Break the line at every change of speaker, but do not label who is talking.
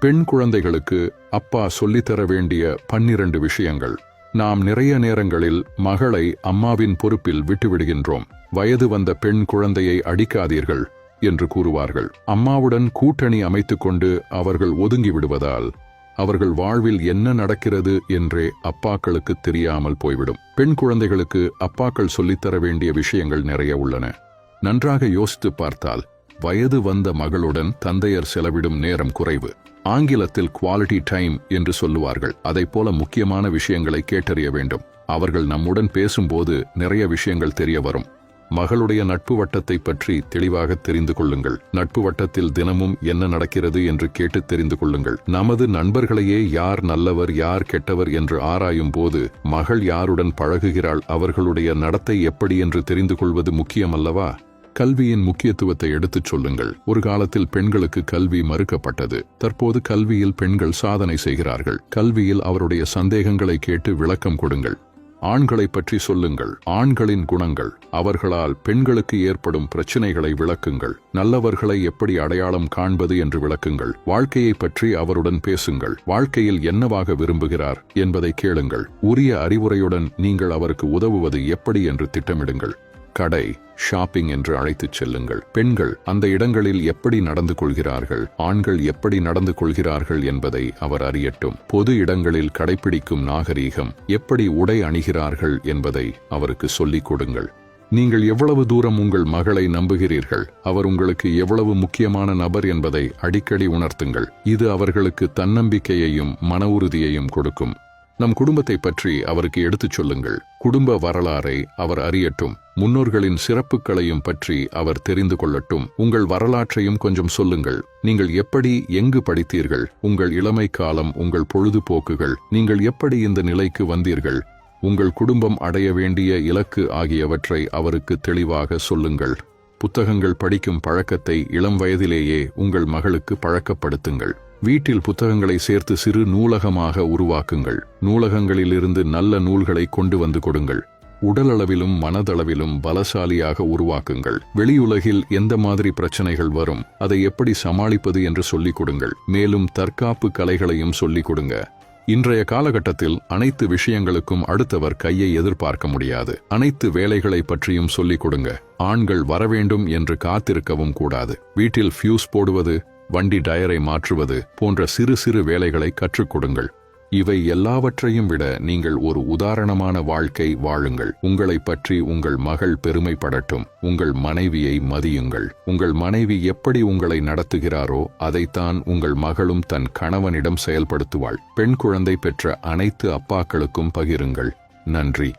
பெண் குழந்தைகளுக்கு அப்பா சொல்லித்தர வேண்டிய 12 விஷயங்கள். நாம் நிறைய நேரங்களில் மகளை அம்மாவின் பொறுப்பில் விட்டுவிடுகின்றோம். வயது வந்த பெண் குழந்தையை அடிக்காதீர்கள் என்று கூறுவார்கள். அம்மாவுடன் கூட்டணி அமைத்துக்கொண்டு அவர்கள் ஒதுங்கி விடுவதால் அவர்கள் வாழ்வில் என்ன நடக்கிறது என்றே அப்பாக்களுக்கு தெரியாமல் போய்விடும். பெண் குழந்தைகளுக்கு அப்பாக்கள் சொல்லித்தர வேண்டிய விஷயங்கள் நிறைய உள்ளன. நன்றாக யோசித்து பார்த்தால் வயது வந்த மகளுடன் தந்தையர் செலவிடும் நேரம் குறைவு. ஆங்கிலத்தில் குவாலிட்டி டைம் என்று சொல்லுவார்கள். அதைப்போல முக்கியமான விஷயங்களை கேட்டறிய வேண்டும். அவர்கள் நம்முடன் பேசும்போது நிறைய விஷயங்கள் தெரிய வரும். மகளுடைய நட்பு வட்டத்தை பற்றி தெளிவாக தெரிந்து கொள்ளுங்கள். நட்பு வட்டத்தில் தினமும் என்ன நடக்கிறது என்று கேட்டு தெரிந்து கொள்ளுங்கள். நமது நண்பர்களையே யார் நல்லவர் யார் கெட்டவர் என்று ஆராயும் போது மகள் யாருடன் பழகுகிறாள், அவர்களுடைய நடத்தை எப்படி என்று தெரிந்து கொள்வது முக்கியமல்லவா? கல்வியின் முக்கியத்துவத்தை எடுத்துச் சொல்லுங்கள். ஒரு காலத்தில் பெண்களுக்கு கல்வி மறுக்கப்பட்டது. தற்போது கல்வியில் பெண்கள் சாதனை செய்கிறார்கள். கல்வியில் அவருடைய சந்தேகங்களை கேட்டு விளக்கம் கொடுங்கள். ஆண்களை பற்றி சொல்லுங்கள். ஆண்களின் குணங்கள், அவர்களால் பெண்களுக்கு ஏற்படும் பிரச்சினைகளை விளக்குங்கள். நல்லவர்களை எப்படி அடையாளம் காண்பது என்று விளக்குங்கள். வாழ்க்கையை பற்றி அவருடன் பேசுங்கள். வாழ்க்கையில் என்னவாக விரும்புகிறார் என்பதை கேளுங்கள். உரிய அறிவுரையுடன் நீங்கள் அவருக்கு உதவுவது எப்படி என்று திட்டமிடுங்கள். கடை, ஷாப்பிங் என்று அழைத்துச் செல்லுங்கள். பெண்கள் அந்த இடங்களில் எப்படி நடந்து கொள்கிறார்கள், ஆண்கள் எப்படி நடந்து கொள்கிறார்கள் என்பதை அவர் அறியட்டும். பொது இடங்களில் கடைபிடிக்கும் நாகரீகம், எப்படி உடை அணிகிறார்கள் என்பதை அவருக்கு சொல்லிக் கொடுங்கள். நீங்கள் எவ்வளவு தூரம் உங்கள் மகளை நம்புகிறீர்கள், அவர் உங்களுக்கு எவ்வளவு முக்கியமான நபர் என்பதை அடிக்கடி உணர்த்துங்கள். இது அவர்களுக்கு தன்னம்பிக்கையையும் மன உறுதியையும் கொடுக்கும். நம் குடும்பத்தை பற்றி அவருக்கு எடுத்துச் சொல்லுங்கள். குடும்ப வரலாறை அவர் அறியட்டும். முன்னோர்களின் சிறப்புகளையும் பற்றி அவர் தெரிந்து கொள்ளட்டும். உங்கள் வரலாற்றையும் கொஞ்சம் சொல்லுங்கள். நீங்கள் எப்படி எங்கு படித்தீர்கள், உங்கள் இளமை காலம், உங்கள் பொழுதுபோக்குகள், நீங்கள் எப்படி இந்த நிலைக்கு வந்தீர்கள், உங்கள் குடும்பம் அடைய வேண்டிய இலக்கு ஆகியவற்றை அவருக்கு தெளிவாக சொல்லுங்கள். புத்தகங்கள் படிக்கும் பழக்கத்தை இளம் வயதிலேயே உங்கள் மகளுக்கு பழக்கப்படுத்துங்கள். வீட்டில் புத்தகங்களை சேர்த்து சிறு நூலகமாக உருவாக்குங்கள். நூலகங்களிலிருந்து நல்ல நூல்களை கொண்டு வந்து கொடுங்கள். உடலளவிலும் மனதளவிலும் பலசாலியாக உருவாக்குங்கள். வெளியுலகில் எந்த மாதிரி பிரச்சனைகள் வரும், அதை எப்படி சமாளிப்பது என்று சொல்லிக் கொடுங்கள். மேலும் தற்காப்பு கலைகளையும் சொல்லிக் கொடுங்க. இன்றைய காலகட்டத்தில் அனைத்து விஷயங்களுக்கும் அடுத்தவர் கையை எதிர்பார்க்க முடியாது. அனைத்து வேலைகளை பற்றியும் சொல்லிக் கொடுங்க. ஆண்கள் வரவேண்டும் என்று காத்திருக்கவும் கூடாது. வீட்டில் ஃபியூஸ் போடுவது, வண்டி டயரை மாற்றுவது போன்ற சிறு சிறு வேலைகளை கற்றுக் கொடுங்கள். இவை எல்லாவற்றையும் விட நீங்கள் ஒரு உதாரணமான வாழ்க்கை வாழுங்கள். உங்களை பற்றி உங்கள் மகள் பெருமைப்படட்டும். உங்கள் மனைவியை மதியுங்கள். உங்கள் மனைவி எப்படி உங்களை நடத்துகிறாரோ அதைத்தான் உங்கள் மகளும் தன் கணவனிடம் செயல்படுத்துவாள். பெண் குழந்தை பெற்ற அனைத்து அப்பாக்களுக்கும் பகிருங்கள். நன்றி.